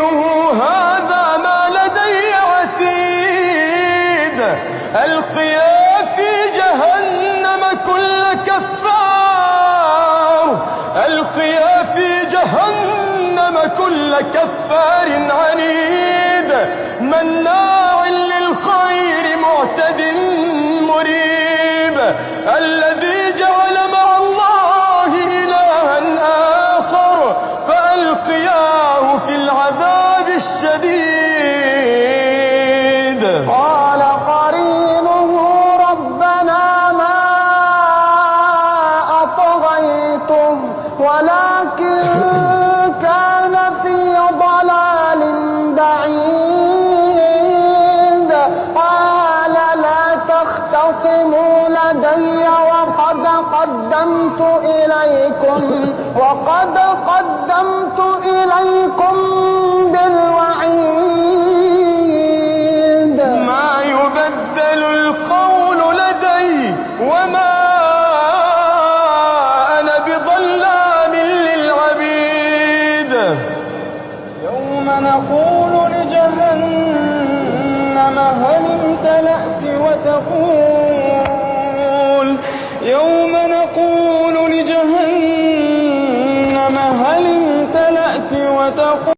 قرينه هذا ما لدي عتيد. ألقيا في جهنم كل كفار، ألقيا في جهنم كل كفار عنيد، مناع للخير معتد مريب، الذي جعل مع الله إلها آخر فألقياه في العذاب الشديد. قال قرينه ربنا ما أطغيته ولكن كان في ضلال بعيد. قال لا تختصموا لدي وقد قدمت إليكم بالوعيد. ما يبدل القول لدي وما أنا بظلام للعبيد. يوم نقول لجهنم هل امتلأت وتقول يوم نقول لجهنم هل امتلأت وتقول